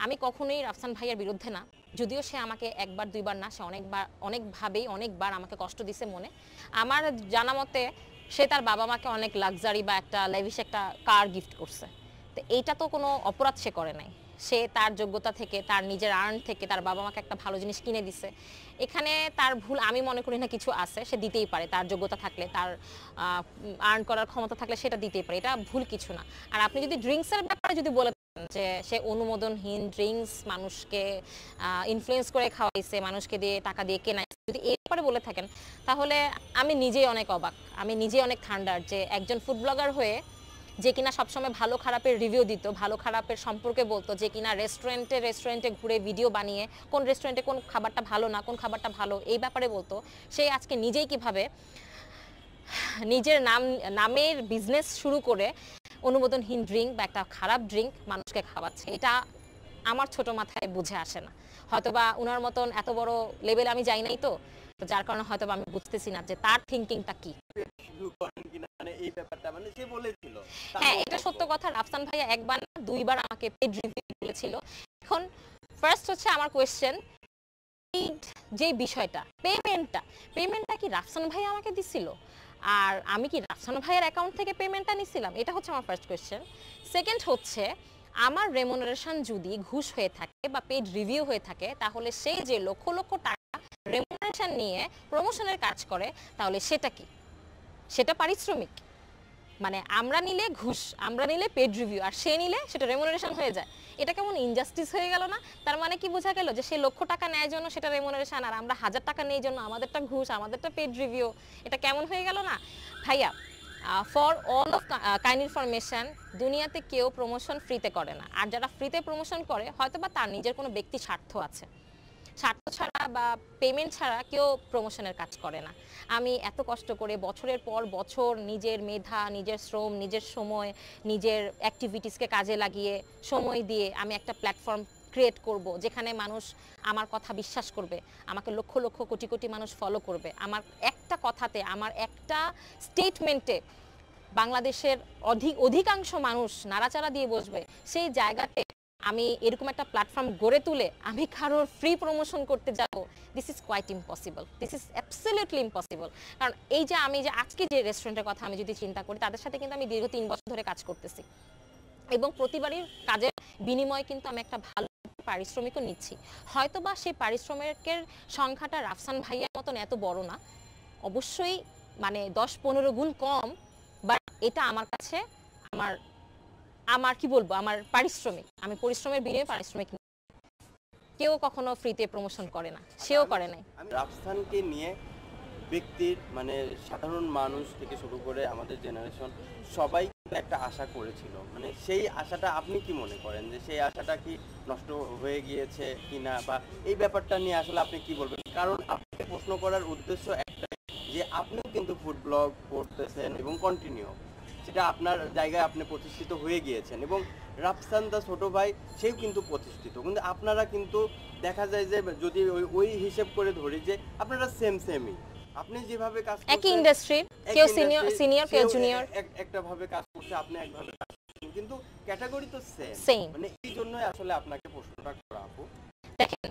আমি কখনোই রাফসান ভাইয়ের বিরুদ্ধে না, যদিও সে আমাকে একবার দুইবার না, সে অনেকবার আমাকে কষ্ট দিছে মনে। আমার জানা মতে সে তার বাবা মাকে অনেক লাক্সারি বা একটা লেভিশ একটা কার গিফট করছে। তো এইটা তো কোনো অপরাধ সে করে নাই, সে তার যোগ্যতা থেকে, তার নিজের আর্ন থেকে তার বাবা মাকে একটা ভালো জিনিস কিনে দিছে। এখানে তার ভুল আমি মনে করি না কিছু আছে, সে দিতেই পারে, তার যোগ্যতা থাকলে, তার আর্ন করার ক্ষমতা থাকলে সেটা দিতেই পারে, এটা ভুল কিছু না। আর আপনি যদি ড্রিঙ্কসের ব্যাপারে যদি বলে যে সে অনুমোদনহীন ড্রিঙ্কস মানুষকে ইনফ্লুয়েন্স করে খাওয়াইছে, মানুষকে দিয়ে টাকা দিয়ে কেনাইছে, যদি এই ব্যাপারে বলে থাকেন তাহলে আমি নিজেই অনেক অবাক, আমি নিজেই অনেক থান্ডার যে একজন ফুড ব্লগার হয়ে যে কিনা সবসময় ভালো খারাপের রিভিউ দিত, ভালো খারাপের সম্পর্কে বলতো, যে কিনা রেস্টুরেন্টে ঘুরে ভিডিও বানিয়ে কোন রেস্টুরেন্টে কোন খাবারটা ভালো না, কোন খাবারটা ভালো এই ব্যাপারে বলতো, সে আজকে নিজেই কিভাবে নিজের নামের বিজনেস শুরু করে অনুমোদনহীন ড্রিঙ্ক বা একটা খারাপ ড্রিঙ্ক মানুষকে খাওয়াচ্ছে। এটা আমার ছোট মাথায় বুঝে আসে না। হয়তোবা ওনার মতন এত বড় লেভেলে আমি যাই নাই, তো যার কারণে হয়তোবা আমি বুঝতেছি না যে তার থিঙ্কিংটা কি। হ্যাঁ, এটা সত্য কথা। রাফসান ভাইয়া একবার না দুইবার আমাকে পেড রিভিউ বলেছিল। এখন ফার্স্ট হচ্ছে আমার কোয়েশ্চেন, যে বিষয়টা পেমেন্টটা কি রাফসান ভাইয়া আমাকে দিছিল, আর আমি কি রাফসান ভাইয়ের অ্যাকাউন্ট থেকে পেমেন্টটা নিছিলাম? এটা হচ্ছে আমার ফার্স্ট কোয়েশ্চেন। সেকেন্ড হচ্ছে, আমার রেমুনারেশন যদি ঘুষ হয়ে থাকে বা পেড রিভিউ হয়ে থাকে, তাহলে সে যে লক্ষ লক্ষ টাকা রেমুনারেশন নিয়ে প্রমোশনের কাজ করে, তাহলে সেটা কি? সেটা পারিশ্রমিক? মানে আমরা নিলে ঘুষ, আমরা নিলে পেড রিভিউ, আর সে নিলে সেটা রেমুনারেশন হয়ে যায়। এটা কেমন ইনজাস্টিস হয়ে গেল না? তার মানে কি বোঝা গেল যে সে লক্ষ টাকা নেয় জন্য সেটা রেমুনারেশন, আর আমরা 1000 টাকা নেই জন্য আমাদেরটা ঘুষ, আমাদেরটা পেড রিভিউ। এটা কেমন হয়ে গেল না ভাইয়া? For all of kind information, দুনিয়াতে কেউ প্রমোশন ফ্রিতে করে না। আর যারা ফ্রিতে প্রমোশন করে হয়তো বা তার নিজের কোনো ব্যক্তি স্বার্থ আছে, স্বার্থ ছাড়া বা পেমেন্ট ছাড়া কেউ প্রমোশনের কাজ করে না। আমি এত কষ্ট করে বছরের পর বছর নিজের মেধা, নিজের শ্রম, নিজের সময়, নিজের অ্যাক্টিভিটিসকে কাজে লাগিয়ে সময় দিয়ে আমি একটা প্ল্যাটফর্ম ক্রিয়েট করব, যেখানে মানুষ আমার কথা বিশ্বাস করবে, আমাকে লক্ষ লক্ষ কোটি কোটি মানুষ ফলো করবে, আমার একটা কথাতে, আমার একটা স্টেটমেন্টে বাংলাদেশের অধিকাংশ মানুষ নাড়াচাড়া দিয়ে বসবে। সেই জায়গাতে আমি এরকম একটা প্ল্যাটফর্ম গড়ে তুলে আমি কারোর ফ্রি প্রমোশন করতে যাব, this is quite impossible, this is absolutely impossible. কারণ এই যে আমি যে আজকে যে রেস্টুরেন্টের কথা আমি যদি চিন্তা করি, তাদের সাথে কিন্তু আমি দীর্ঘ 3 বছর ধরে কাজ করতেছি, এবং প্রতিবারই কাজের বিনিময়ে কিন্তু আমি একটা ভালো পারিশ্রমিকও নিচ্ছি। হয়তো বা সেই পারিশ্রমিকের সংখ্যাটা রাফসান ভাইয়ার মতন এত বড় না, অবশ্যই মানে 10-15 গুণ কম, বাট এটা আমার কাছে আমার আমার কি বলবো, আমার পারিশ্রমিক, আমি পরিশ্রমের বিনিময়ে পারিশ্রমিক। কেউ কখনো ফ্রিতে প্রমোশন করে না, সেও করে নাই। রাফসানকে নিয়ে ব্যক্তির মানে সাধারণ মানুষ থেকে শুরু করে আমাদের জেনারেশন সবাই একটা আশা করেছিল, মানে সেই আশাটা আপনি কি মনে করেন যে সেই আশাটা কি নষ্ট হয়ে গিয়েছে কিনা, বা এই ব্যাপারটা নিয়ে আসলে আপনি কি বলবেন? কারণ আপনাকে প্রশ্ন করার উদ্দেশ্য একটাই, যে আপনিও কিন্তু ফুড ব্লগ করতেছেন এবং কন্টিনিউ, সেটা আপনার জায়গায় আপনি প্রতিষ্ঠিত হয়ে গিয়েছেন, এবং রাফসান দা ছোট ভাই সেও কিন্তু প্রতিষ্ঠিত, কিন্তু আপনারা কিন্তু দেখা যায় যে যদি ওই হিসেব করে ধরি যে আপনারা সেমই, আপনি যেভাবে কাজ করছেন একই ইন্ডাস্ট্রি, কেউ সিনিয়র কেউ জুনিয়র, একটা ভাবে কাজ করছে, আপনি একভাবে কাজ করছেন, কিন্তু ক্যাটাগরি তো সেম। মানে এই জন্যই আসলে আপনাকে প্রশ্নটা করা। আপু দেখেন,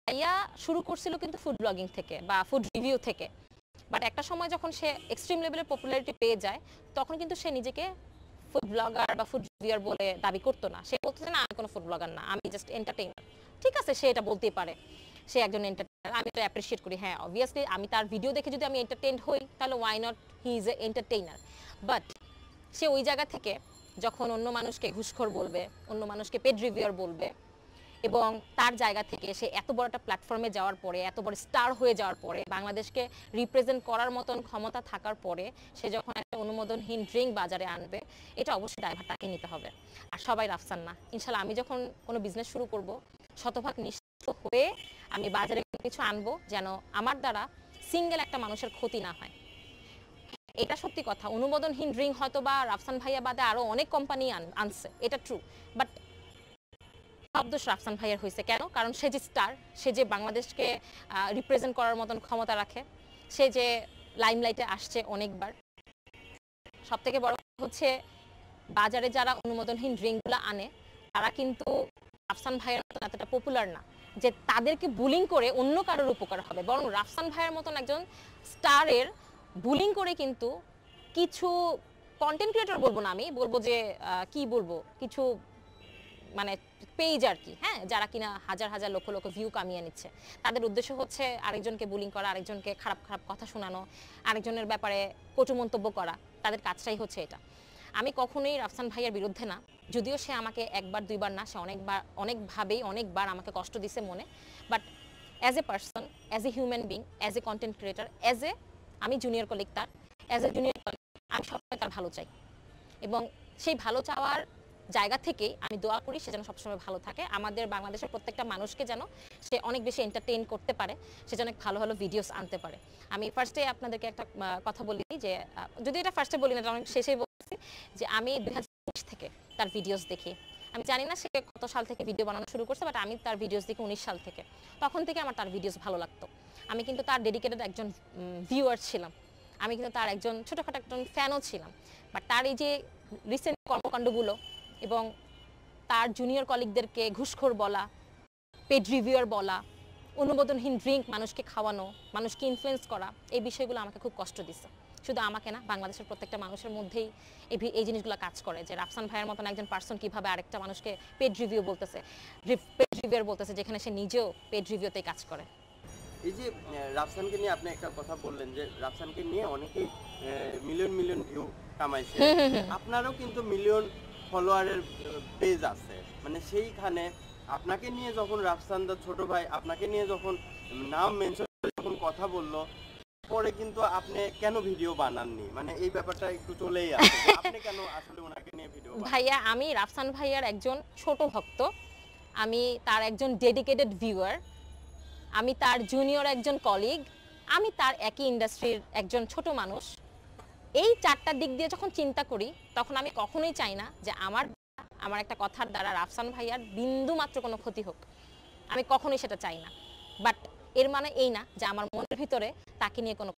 ভাইয়া শুরু করছিল কিন্তু ফুড ব্লগিং থেকে বা ফুড রিভিউ থেকে, বাট একটা সময় যখন সে এক্সট্রিম লেভেলের পপুলারিটি পেয়ে যায়, তখন কিন্তু সে নিজেকে ফুড ব্লগার বা ফুড রিভিউয়ার বলে দাবি করতো না। সে বলতো যে না, আমি কোনো ফুড ব্লগার না, আমি জাস্ট এন্টারটেইনার। ঠিক আছে, সে এটা বলতেই পারে, সে একজন এন্টারটেইনার, আমি এটা অ্যাপ্রিশিয়েট করি। হ্যাঁ, অবভিয়াসলি আমি তার ভিডিও দেখে যদি আমি এন্টারটেইনড হই, তাহলে why not, he is a entertainer. But সে ওই জায়গা থেকে যখন অন্য মানুষকে ঘুষখোর বলবে, অন্য মানুষকে পেড রিভিউয়ার বলবে, এবং তার জায়গা থেকে সে এত বড় একটা প্ল্যাটফর্মে যাওয়ার পরে, এত বড় স্টার হয়ে যাওয়ার পরে, বাংলাদেশকে রিপ্রেজেন্ট করার মতন ক্ষমতা থাকার পরে, সে যখন একটা অনুমোদনহীন ড্রিঙ্ক বাজারে আনবে, এটা অবশ্যই দায়ভার তাকে নিতে হবে। আর সবাই রাফসান না। ইনশাল্লাহ আমি যখন কোনো বিজনেস শুরু করব, শতভাগ নিশ্চিত হয়ে আমি বাজারে কিছু আনবো যেন আমার দ্বারা সিঙ্গেল একটা মানুষের ক্ষতি না হয়। এটা সত্যি কথা, অনুমোদনহীন ড্রিঙ্ক হয়তো বা রাফসান ভাইয়া বাদে আরো অনেক কোম্পানি আনছে, এটা ট্রু, বাট সব দোষ রাফসান ভাইয়ের হয়েছে। কেন? কারণ সে যে স্টার, সে যে বাংলাদেশকে রিপ্রেজেন্ট করার মতন ক্ষমতা রাখে, সে যে লাইমলাইটে আসছে অনেকবার। সব থেকে বড় হচ্ছে, বাজারে যারা অনুমোদনহীন ড্রিঙ্কগুলো আনে, তারা কিন্তু রাফসান ভাইয়ের মতন এতটা পপুলার না যে তাদেরকে বুলিং করে অন্য কারোর উপকার হবে, বরং রাফসান ভাইয়ের মতন একজন স্টারের বুলিং করে কিন্তু কিছু কন্টেন্ট ক্রিয়েটর বলবো না, আমি বলবো যে কি বলবো, কিছু মানে পেজ আর কি, হ্যাঁ, যারা কিনা হাজার হাজার লক্ষ লক্ষ ভিউ কামিয়ে নিচ্ছে, তাদের উদ্দেশ্য হচ্ছে আরেকজনকে বুলিং করা, আরেকজনকে খারাপ খারাপ কথা শোনানো, আরেকজনের ব্যাপারে কটু মন্তব্য করা, তাদের কাজটাই হচ্ছে এটা। আমি কখনোই রাফসান ভাইয়ের বিরুদ্ধে না, যদিও সে আমাকে একবার দুইবার না, সে অনেকভাবেই অনেকবার আমাকে কষ্ট দিছে মনে, but as a person, as a human being, as a content creator, আমি জুনিয়র কলিগ তার, অ্যাজ এ জুনিয়র কলিগ আমি সবসময় তার ভালো চাই, এবং সেই ভালো চাওয়ার জায়গা থেকেই আমি দোয়া করি সে যেন সবসময় ভালো থাকে, আমাদের বাংলাদেশের প্রত্যেকটা মানুষকে যেন সে অনেক বেশি এন্টারটেইন করতে পারে, সে যেন ভালো ভালো ভিডিওস আনতে পারে। আমি ফার্স্টে আপনাদেরকে একটা কথা বলি যে, যদি এটা ফার্স্টে বলি না, অনেক শেষেই বলছি যে আমি 2019 থেকে তার ভিডিওস দেখি। আমি জানি না সে কত সাল থেকে ভিডিও বানানো শুরু করছে, বাট আমি তার ভিডিওস দেখি 19 সাল থেকে। তখন থেকে আমার তার ভিডিওস ভালো লাগতো, আমি কিন্তু তার ডেডিকেটেড একজন ভিউয়ার ছিলাম, আমি কিন্তু তার একজন ছোটোখাটো একজন ফ্যানও ছিলাম। বাট তার এই যে রিসেন্ট কর্মকাণ্ডগুলো এবং তার জুনিয়র কলিগদেরকে ঘুষখোর বলা, পেড রিভিউয়ার বলা, অনুমোদনহীন ড্রিঙ্ক মানুষকে খাওয়ানো, মানুষকে ইনফ্লুয়েন্স করা, এই বিষয়গুলো আমাকে খুব কষ্ট দিচ্ছে। শুধু আমাকে না, বাংলাদেশের প্রত্যেকটা মানুষের মধ্যেই এই জিনিসগুলো কাজ করে, যে রাফসান ভাইয়ের মতন একজন পার্সন কীভাবে আরেকটা মানুষকে পেড রিভিউ বলতেছে, পেড রিভিউয়ার বলতেছে, যেখানে সে নিজেও পেড রিভিউতেই কাজ করে। এই যে রাফসানকে নিয়ে আপনি একটা কথা বললেন যে রাফসানকে নিয়ে অনেকেই মিলিয়ন মিলিয়ন ভিউ কামাইছে, আপনারও কিন্তু মিলিয়ন ফলোয়ারের পেজ আছে, মানে সেইখানে আপনাকে নিয়ে যখন রাফসান দা ছোট ভাই আপনাকে নিয়ে যখন নাম মেনশন করে যখন কথা বললো, পরে কিন্তু আপনি কেন ভিডিও বানাননি, মানে এই ব্যাপারটা একটু চলেই আসে যে আপনি কেন আসলে ওনাকে নিয়ে ভিডিও বানান? ভাইয়া, আমি রাফসান ভাইয়ার একজন ছোট ভক্ত, আমি তার একজন ডেডিকেটেড ভিউয়ার, আমি তার জুনিয়র একজন কলিগ, আমি তার একই ইন্ডাস্ট্রির একজন ছোট মানুষ। এই চারটা দিক দিয়ে যখন চিন্তা করি, তখন আমি কখনোই চাই না যে আমার একটা কথার দ্বারা রাফসান ভাইয়ার বিন্দু মাত্র কোনো ক্ষতি হোক, আমি কখনোই সেটা চাই না। বাট এর মানে এই না যে আমার মনের ভিতরে তাকে নিয়ে কোনো,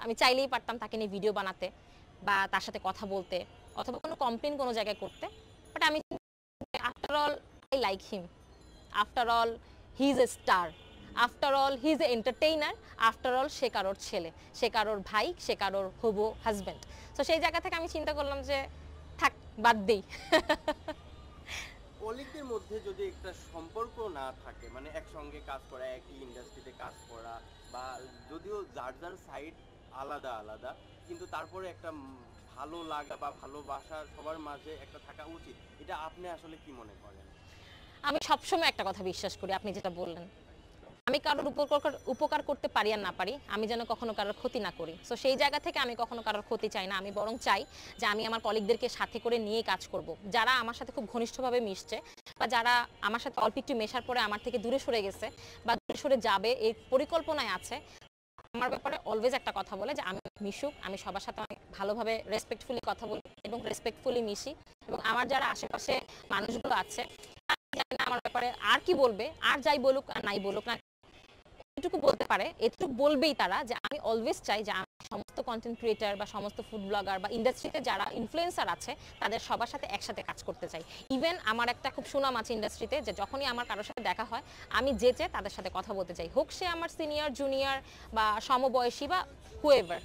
আমি চাইলেই পারতাম তাকে নিয়ে ভিডিও বানাতে বা তার সাথে কথা বলতে অথবা কোনো কমপ্লেন কোনো জায়গায় করতে, বাট আমি after all I like him, after all he is a star, after all he is a entertainer, after all সে কারোর ছেলে, সে কারোর ভাই, সে কারোর হবু হাজব্যান্ড। তো সেই জায়গা থেকে আমি চিন্তা করলাম যে থাক, বাদ দেই। কলিগদের মধ্যে যদি একটা সম্পর্ক না থাকে, মানে একসঙ্গে কাজ করা, একই ইন্ডাস্ট্রিতে কাজ করা, বা যদিও যার যার সাইড আলাদা আলাদা, কিন্তু তারপরে একটা ভালো লাগা বা ভালোবাসা সবার মাঝে একটা থাকা উচিত, এটা আপনি আসলে কি মনে করেন? আমি সবসময় একটা কথা বিশ্বাস করি, আপনি যেটা বললেন, আমি কারোর উপকার করতে পারি আর না পারি, আমি যেন কখনো কারোর ক্ষতি না করি। সো সেই জায়গা থেকে আমি কখনো কারোর ক্ষতি চাই না, আমি বরং চাই যে আমি আমার কলিগদেরকে সাথে করে নিয়ে কাজ করব, যারা আমার সাথে খুব ঘনিষ্ঠভাবে মিশছে বা যারা আমার সাথে অল্প একটু মেশার পরে আমার থেকে দূরে সরে গেছে বা দূরে সরে যাবে এই পরিকল্পনায় আছে, আমার ব্যাপারে অলওয়েজ একটা কথা বলে যে আমি মিশুক, আমি সবার সাথে অনেক ভালোভাবে রেসপেক্টফুলি কথা বলি এবং রেসপেক্টফুলি মিশি, এবং আমার যারা আশেপাশে মানুষগুলো আছে জানি না আমার ব্যাপারে আর কি বলবে, আর যাই বলুক আর নাই বলুক না, এটুকু বলতে পারে, এটুকু বলবেই তারা, যে আমি অলওয়েজ চাই যে আমি সমস্ত কন্টেন্ট ক্রিয়েটার বা সমস্ত ফুড ব্লগার বা ইন্ডাস্ট্রিতে যারা ইনফ্লুয়েন্সার আছে তাদের সবার সাথে একসাথে কাজ করতে চাই। ইভেন আমার একটা খুব সুনাম আছে ইন্ডাস্ট্রিতে, যে যখনই আমার কারোর সাথে দেখা হয় আমি যেচে তাদের সাথে কথা বলতে চাই, হোক সে আমার সিনিয়র, জুনিয়র বা সমবয়সী বা হুএভার,